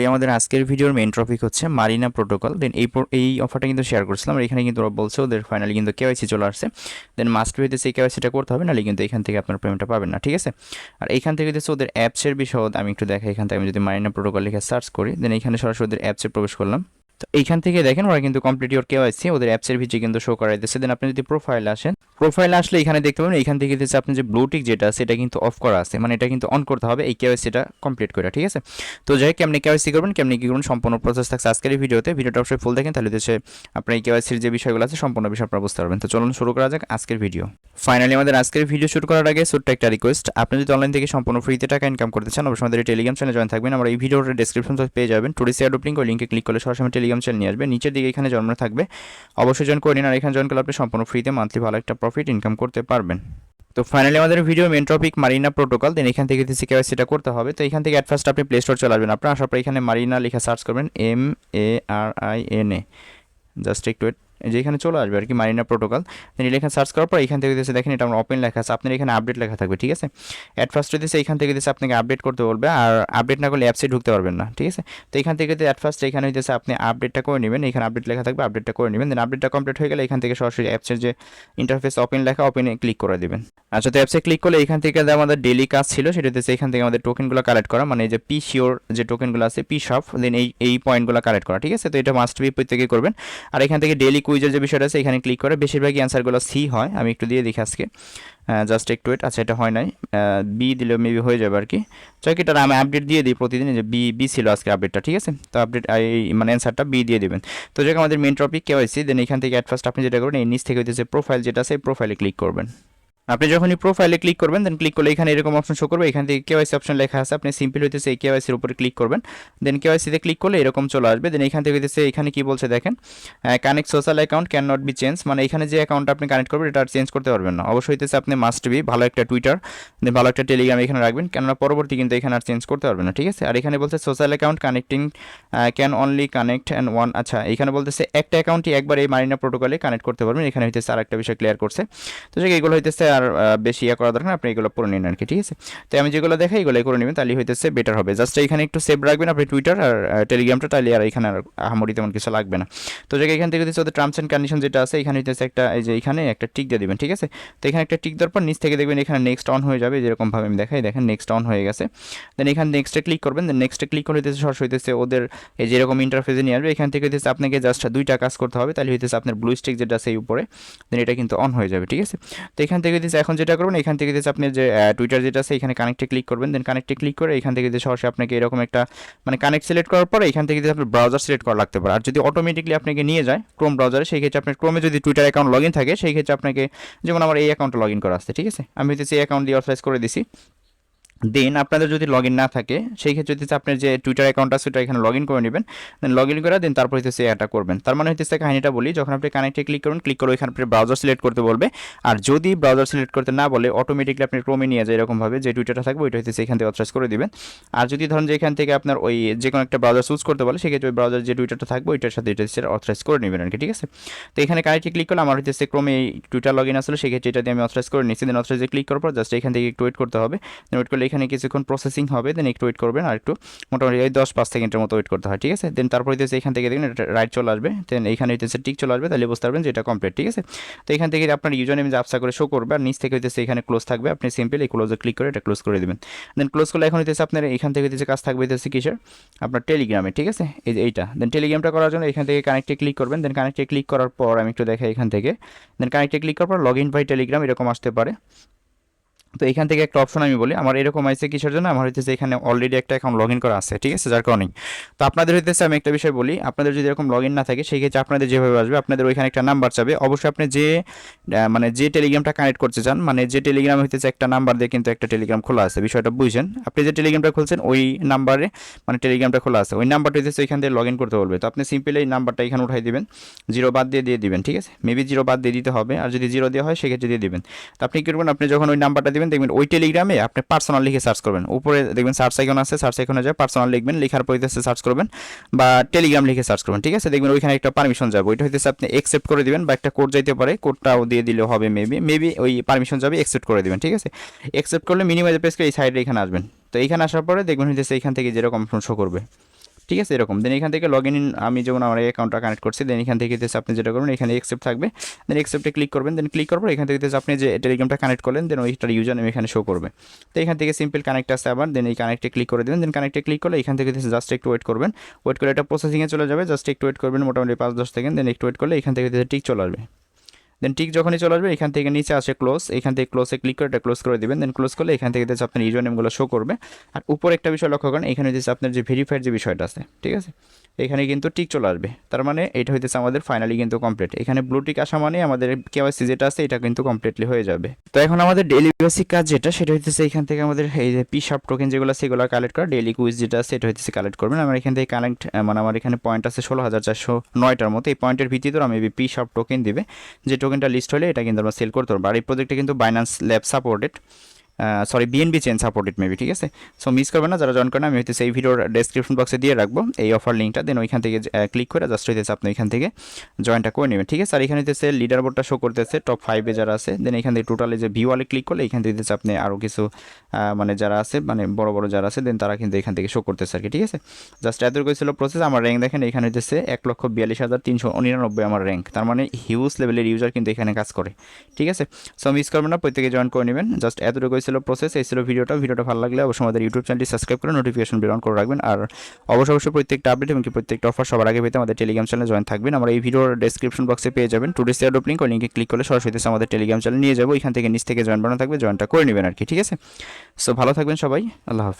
Finally আমাদের আজকের ভিডিওর মেইন টপিক হচ্ছে মারিনা প্রোটোকল। দেন এই অফারটা কিন্তু শেয়ার করছিলাম, আর এখানে কিন্তু ওরা বলছে ওদের ফাইনালি কিন্তু কেওয়াইসি চলে আসছে। দেন মাস্ট বি হইতেছে এই কেওয়াইসিটা করতে হবে, নাহলে কিন্তু এখান থেকে আপনার পেমেন্টটা পাবেন না, ঠিক আছে। আর এইখান থেকে হচ্ছে ওদের অ্যাপসের বিষয় আমি একটু দেখাই। এখান থেকে আমি যদি মারিনা প্রোটোকল লিখে সার্চ করি, দেন এখানে সরাসরি ওদের অ্যাপসে প্রবেশ করলাম। তো এইখান থেকে দেখেন ওরা কিন্তু কমপ্লিট ইওর কেওয়াইসি ওদের অ্যাপসের ভিতরে কিন্তু শো করাই দিচ্ছে। দেন আপনি যদি প্রোফাইলে আসেন, প্রোফাইলে আসলে এখানে দেখতে পাবেন এখান থেকে দিচ্ছে আপনি যে ব্লুটিক যেটা সেটা কিন্তু অফ করা আছে, মানে এটা কিন্তু অন করতে হবে এই কেওয়াইসিটা কমপ্লিট করে, ঠিক আছে। তো যাই কেমনি কেওয়াইসি করবেন, কেমনি কী করবেন, সম্পূর্ণ প্রসেস থাকছে আজকের এই ভিডিওটা অবশ্যই ফুল দেখেন, তাহলে হচ্ছে আপনার এই কেওয়াইসির যে বিষয়গুলো আছে সম্পূর্ণ বিষয় আপনারা বুঝতে পারবেন। তো চলুন শুরু করা যাক আজকের ভিডিও। ফাইনালি আমাদের আজকের ভিডিও শুরু করার আগে ছোট্ট একটা রিকোয়েস্ট, আপনি যদি অনলাইন থেকে সম্পূর্ণ ফ্রিতে টাকা ইনকাম করতে চান অবশ্যই আমাদের টেলিগ্রাম চ্যানেলে জয়েন থাকবেন। আমরা এই ভিডিওর ডেসক্রিপশন পেয়ে যাবেন টুডে শেয়ার লিঙ্ক, ওই লিঙ্কে ক্লিক করলে সরাসরি টেলিগ্রাম চ্যানেল নিয়ে আসবে, নিচের দিকে এখানে জন্ম থাকবে, অবশ্যই জয়েন করে নিন। আর এখানে জয়েন করলে আপনি সম্পূর্ণ ফ্রিতে মান্থলি ভালো একটা প্রফিট ইনকাম করতে পারবেন। তো ফাইনালি আমাদের video main topic Marina protocol. Then এখান থেকে দিচ্ছি কেওয়াইসিটা করতে হবে। তো এখান থেকে অ্যাট ফার্স্ট আপনি প্লে স্টোর চলে আসবেন, আপনার আসার পর এখানে মারিনা লেখা সার্চ করবেন, MARINA, জাস্ট একটু যে এখানে চলে আসবে আর কি মারিনা প্রোটোকল। দেন লেখা সার্চ করার পর এখান থেকে দিচ্ছে দেখেন এটা আমার ওপেন লেখা আছে, আপনার এখানে আপডেট লেখা থাকবে, ঠিক আছে। অ্যাট ফার্স্ট দিচ্ছে এখান থেকে দিচ্ছে আপনাকে আপডেট করতে বলবে, আর আপডেট না করলে অ্যাপসে ঢুকতে পারবেন না, ঠিক আছে। তো এখান থেকে অ্যাট ফার্স্ট এখানে হইতেছে আপনি আপডেটটা করে নেবেন, এখানে আপডেট লেখা থাকবে, আপডেটটা করে নেবেন। দেন আপডেটটা কমপ্লিট হয়ে গেলে এখান থেকে সরাসরি অ্যাপসের যে ইন্টারফেস ওপেন লেখা ওপেনে ক্লিক করে দেবেন। আচ্ছা, তো অ্যাপসে ক্লিক করলে এখান থেকে আমাদের ডেইলি কাজ ছিল সেটা হচ্ছে এখান থেকে আমাদের টোকেনগুলো কালেক্ট করা, মানে যে পি শিওর যে টোকেনগুলো আছে পি শপ, দেন এই পয়েন্টগুলো কালেক্ট করা, ঠিক আছে। তো এটা মাস্ট বি প্রত্যেকেই করবেন। আর এখান থেকে ডেইলি কুইজের যে বিষয়টা আছে এখানে ক্লিক করে বেশিরভাগই অ্যান্সারগুলো সি হয়, আমি একটু দিয়ে দেখি আজকে, জাস্ট একটু ওয়েট। আচ্ছা, এটা হয় নাই, বি দিলেও মেবি হয়ে যাবে আর কি। চকিটার আমি আপডেট দিয়ে দিই প্রতিদিন, যে বি ছিল আজকে আপডেটটা, ঠিক আছে। তো আপডেট এই মানে অ্যান্সারটা বি দিয়ে দেবেন। তো যাকে আমাদের মেন টপিক কেওয়াইসি। দেন এখান থেকে অ্যাট ফার্স্ট আপনি যেটা করবেন এই নিচ থেকে হচ্ছে প্রোফাইল যেটা আছে এই প্রোফাইলে ক্লিক করবেন। আপনি যখনই প্রোফাইলে ক্লিক করবেন দেন ক্লিক করলে এখানে এরকম অপশন শো করবে, এখান থেকে কেওয়াইসি অপশন লেখা আছে, আপনি সিম্পল হইতেছে এই কেওয়াইসির উপরে ক্লিক করবেন। দেন কেওয়াইসিতে ক্লিক করলে এরকম চলে আসবে। দেন এখান থেকে হইতেছে এখানে কি বলছে দেখেন, connect social account can not be change, মানে এখানে যে অ্যাকাউন্টটা আপনি কানেক্ট করবেন এটা আর চেঞ্জ করতে পারবেন না। অবশ্যই হইতেছে আপনি মাস্ট বি ভালো একটা টুইটার দেন ভালো একটা টেলিগ্রাম এখানে রাখবেন, কেননা পরবর্তী কিন্তু এখানে আর চেঞ্জ করতে পারবেন না, ঠিক আছে। আর এখানে বলছে social account connecting can only connect and one, আচ্ছা এখানে বলতেছে একটা অ্যাকাউন্টই একবার এই মারিনা প্রোটোকলে কানেক্ট করতে পারবেন, এখানে হইতেছে আর একটা বিষয় ক্লিয়ার করছে। তো এগুলো হইতেছে আর বেশি করা দরকার, আপনি এগুলো পড়ে নিন আর কি, ঠিক আছে। তো আমি যেগুলো দেখাই এগুলো করে নেবেন, তাহলে হইতেছে বেটার হবে। জাস্ট এখানে একটু সেভ রাখবেন আপনি টুইটার আর টেলিগ্রামটা, তাহলে আর এখানে আর আহামরি তেমন কিছু লাগবে না। তো এখান থেকে হচ্ছে ওদের টার্মস অ্যান্ড কন্ডিশন যেটা আছে এখানে হইতেছে একটা এই যে এখানে একটা টিক দিয়ে দেবেন, ঠিক আছে। তো এখানে একটা টিক দেওয়ার পর নিচ থেকে দেখবেন এখানে নেক্সট অন হয়ে যাবে, যেরকমভাবে আমি দেখাই, দেখেন নেক্সট অন হয়ে গেছে। দেন এখানে নেক্সটে ক্লিক করবেন, দেন নেক্সটে ক্লিক করে হইতেছে সরাসরি হইতেছে ওদের এই যেরকম ইন্টারফেসে নিয়ে আসবে। এখান থেকে হইতেছে আপনাকে জাস্ট দুইটা কাজ করতে হবে, তাহলে হইতেছে আপনার ব্লু স্টিক যেটা আছে এই উপরে, দেন এটা কিন্তু অন হয়ে যাবে, ঠিক আছে। তো এখান থেকে হইতেছে এখন যেটা করবেন এখান থেকে হইতেছে আপনি যে টুইটার যেটা আছে এখানে কানেক্টে ক্লিক করবেন। দেন কানেক্টে ক্লিক করে এখান থেকে যে সরাসরি আপনাকে এরকম একটা মানে কানেক্ট সিলেক্ট করার পরে এখান থেকে যদি আপনার ব্রাউজার সিলেক্ট করা লাগতে পারে, আর যদি অটোমেটিকলি আপনাকে নিয়ে যায় ক্রোম ব্রাউজারে, সেই ক্ষেত্রে আপনার ক্রোমে যদি টুইটার অ্যাকাউন্ট লগ ইন থাকে সেই ক্ষেত্রে আপনাকে, যেমন আমার এই অ্যাকাউন্টে লগ ইন করা আছে, ঠিক আছে, আমি হচ্ছে এই অ্যাকাউন্ট দিয়ে অথরাইজ করে দিছি। দেন আপনাদের যদি লগ ইন না থাকে সেই ক্ষেত্রে হচ্ছে আপনার যে টুইটার অ্যাকাউন্ট আছে সেটা এখানে লগ ইন করে নেবেন। দেন লগ ইন করে দেন তারপর হচ্ছে এটা করবেন। তার মানে হচ্ছে কাহিনীটা বলি, যখন আপনি কানেক্টে ক্লিক করবেন, ক্লিক করে ওইখানে আপনি ব্রাউজার সিলেক্ট করতে বলবে, আর যদি ব্রাউজার সিলেক্ট করতে না বলে অটোমেটিকলি আপনি ক্রোমে নিয়ে যায় এরকমভাবে যে টুইটারটা থাকবে ওইটা হচ্ছে এখান থেকে অথরাইজ করে দিবেন। আর যদি ধরেন যে এখান থেকে আপনার ওই যে কোনো একটা ব্রাউজার চুজ করতে বলে সেক্ষেত্রে ওই ব্রাউজার যে টুইটারটা থাকবে ওইটার সাথে এটা হচ্ছে অথরাইজ করে নেবেন আর কি, ঠিক আছে। তো এখানে কানেক্টে ক্লিক করলে আমার হচ্ছে ক্রোমে এই টুইটার লগ ইন আসলে সেক্ষেত্রে এটা দিয়ে আমি অথরাইজ করে নিচ্ছি। দেন অথরাইজে ক্লিক করার পর জাস্ট এখান থেকে একটু ওয়েট করতে হবে। ওয়েট করলে এখানে কিছুক্ষণ প্রসেসিং হবে, দেন একটু ওয়েট করবেন, আর একটু মোটামুটি এই 10-5 সেকেন্ডের মতো ওয়েট করতে হয়, ঠিক আছে। দেন তারপর হইতেছে এখান থেকে দেখবেন রাইট চলে আসবে, দেন এইখানে হইতেছে টিক চলে আসবে, তাহলে বুঝতে পারবেন যে এটা কমপ্লিট, ঠিক আছে। তো এখান থেকে আপনার ইউজার নেম যে আপসা করে শো করবে, আর নিচ থেকে হইতেছে এখানে ক্লোজ থাকবে, আপনি সিম্পল এই ক্লোজে ক্লিক করে এটা ক্লোজ করে দেবেন। দেন ক্লোজ করলে এখন হইতেছে আপনার এখান থেকে হইতেছে কাজ থাকবে হইতেছে কিসের, আপনার টেলিগ্রামে, ঠিক আছে, এই যে এইটা। দেন টেলিগ্রামটা করার জন্য এখান থেকে কানেক্টে ক্লিক করবেন। দেন কানেক্টে ক্লিক করার পর আমি একটু দেখাই এখান থেকে, দেন কানেক্টে ক্লিক করার পর লগ ইন বাই টেলিগ্রাম এরকম আসতে পারে। তো এখান থেকে একটা অপশন আমি বলি, আমার এরকম আইসে কিসের জন্য, আমার হইতেছে এখানে অলরেডি একটা অ্যাকাউন্ট লগ ইন করা আছে, ঠিক আছে, যার কারণেই। তো আপনাদের হইতেছে আমি একটা বিষয় বলি, আপনাদের যদি এরকম লগ ইন না থাকে সেই ক্ষেত্রে আপনাদের যেভাবে আসবে আপনাদের ওইখানে একটা নাম্বার চাবে, অবশ্যই আপনি যে মানে যে টেলিগ্রামটা কানেক্ট করতে চান, মানে যে টেলিগ্রাম হইতেছে একটা নাম্বার দিয়ে কিন্তু একটা টেলিগ্রাম খোলা আছে, বিষয়টা বুঝছেন। আপনি যে টেলিগ্রামটা খুলছেন ওই নাম্বারে মানে টেলিগ্রামটা খোলা আছে, ওই নাম্বারটা হইতেছে এখান থেকে লগ ইন করতে বলবে। তো আপনি সিম্পলি এই নাম্বারটা এখানে উঠাই দিবেন, জিরো বাদ দিয়ে দিবেন, ঠিক আছে, মেবি জিরো বাদ দিয়ে দিতে হবে, আর যদি জিরো দেওয়া হয় সেক্ষেত্রে দিয়ে দিবেন। তো আপনি কি করবেন, আপনি যখন ওই নাম্বারটা দিবেন দেখবেন ওই টেলিগ্রামে আপনি পার্সোনাল লিখে সার্চ করবেন, উপরে দেখবেন সার্চ আইকন আছে, সার্চ আইকনে যায় পার্সোনাল লিখবেন, লেখার পর হইতেছে সার্চ করবেন বা টেলিগ্রাম লিখে সার্চ করবেন, ঠিক আছে। দেখবেন ওইখানে একটা পারমিশন যাবে, ওইটা হইতেছে আপনি অ্যাকসেপ্ট করে দিবেন, বা একটা কোড যাইতে পারে, কোডটাও দিয়ে দিলেও হবে, মেবি ওই পারমিশন যাবে, অ্যাকসেপ্ট করে দিবেন, ঠিক আছে। অ্যাকসেপ্ট করলে মিনিমাইজ প্রেস করে এই সাইডে এখানে আসবেন। তো এইখানে আসার পরে দেখবেন হইতেছে এখান থেকে যেরকম অপশন শো করবে, ঠিক আছে এরকম। দেন এখান থেকে লগ ইন আমি যেমন আমার অ্যাকাউন্টটা কানেক্ট করছি, দেন এখান থেকে দিতেছে আপনি যেটা করবেন এখানে অ্যাকসেপ্ট থাকবে, দেন অ্যাকসেপ্টে ক্লিক করবেন, দেন ক্লিক করার পর এখান থেকে দিতেছে আপনি যে টেলিগ্রামটা কানেক্ট করলেন, দেন ওইটার ইউজার নেম এখানে শো করবে। তো এখান থেকে সিম্পল কানেক্ট আছে আবার, দেন এই কানেক্টে ক্লিক করে দেবেন, দেন কানেক্টে ক্লিক করলে এখান থেকে জাস্ট একটু ওয়েট করবেন, ওয়েট করে এটা প্রসেসিংয়ে চলে যাবে, জাস্ট একটু ওয়েট করবেন মোটামুটি 5-10 সেকেন্ড, দেন একটু ওয়েট করলে এখান থেকে টিক চলে আসবে। দেন ঠিক যখনই চলে আসবে এখান থেকে নিচে আসে ক্লোজ, এখান থেকে ক্লোজে ক্লিক করে এটা ক্লোজ করে দেবেন, দেন ক্লোজ করলে এখান থেকে দিচ্ছে আপনার ইউজার নেমগুলো শো করবে। আর উপর একটা বিষয় লক্ষ্য করেন, এখানে দিচ্ছে আপনার যে ভেরিফাইড যে বিষয়টা আছে, ঠিক আছে, এখানে কিন্তু টিক চলে আসবে, তার মানে এটা হইতেছে আমাদের ফাইনালি কিন্তু কমপ্লিট। এখানে ব্লু টিক আসা মানে আমাদের কেওয়াইসি যেটা আছে এটা কিন্তু কমপ্লিটলি হয়ে যাবে। তো এখন আমাদের ডেইলি বেসিক কাজ যেটা সেটা হইতেছে এখান থেকে আমাদের এই যে পিশাপ টোকেন যেগুলো সেগুলো কালেক্ট করা, ডেইলি কুইজ যেটা আছে এটা হইতেছে কালেক্ট করবেন। আমার এখান থেকে কালেক্ট মানে আমার এখানে পয়েন্ট আছে 16,409টার মতো, এই পয়েন্টের ভিত্তিতে আমি পিশাপ টোকেন দিবে, যে টোকেনটা লিস্ট হলে এটা কিন্তু আমরা সেল করতে পারবো। আর এই প্রজেক্টটা কিন্তু Binance lab supported, sorry BNB chain supported maybe, ঠিক আছে। সো মিস করবেন না যারা জয়েন করেন, আমি হচ্ছে এই ভিডিওর ডেসক্রিপশন বক্সে দিয়ে রাখবো এই অফার লিঙ্কটা, দেন ওইখান থেকে ক্লিক করে জাস্ট হইতেছে আপনি এখান থেকে জয়েনটা করে নেবেন, ঠিক আছে। আর এখানে হইতেছে লিডার বোর্ডটা শো করতেছে টপ 5-এ যারা আছে, দেন এখান থেকে টোটালি যে ভিউ ওয়ালে ক্লিক করলে এখান থেকে হইতেছে আপনি আরও কিছু মানে যারা আছে মানে বড় বড় যারা আছে দেন তারা কিন্তু এখান থেকে শো করতেছে আর কি, ঠিক আছে। জাস্ট এতটুকু ছিল প্রসেস। আমার র্যাঙ্ক দেখেন এখানে হইতেছে 1,42,399 আমার র্যাঙ্ক, তার মানে হিউজ লেভেলের ইউজার কিন্তু এখানে কাজ করে, ঠিক আছে। সো মিস করবেন না, প্রত্যেকে জয়েন করে নেবেন। জাস্ট এতটুকু ছিল প্রসেস, এই ছিল ভিডিওটা ভালো লাগলে অবশ্যই আমাদের ইউটিউব চ্যানেলটি সাবস্ক্রাইব করে নোটিফিকেশন বেল অন করে রাখবেন। আর অবশ্যই প্রত্যেকটা আপডেট এবং প্রত্যেকটা অফার সবার আগে পেতে আমাদের টেলিগ্রাম চ্যানেলে জয়েন থাকবেন। আমরা এই ভিডিওর ডেসক্রিপশন বক্সে পেয়ে যাবেন টুডে শেয়ার লিঙ্ক, ওই লিঙ্কে ক্লিক করলে সরাসরি আমাদের টেলিগ্রাম চ্যানেল নিয়ে যাবো, এখান থেকে নিচ থেকে জয়েন বানানো থাকবে, জয়েনটা করে নেবেন আর কি, ঠিক আছে। সো ভালো থাকবেন সবাই, আল্লাহ হাফেজ।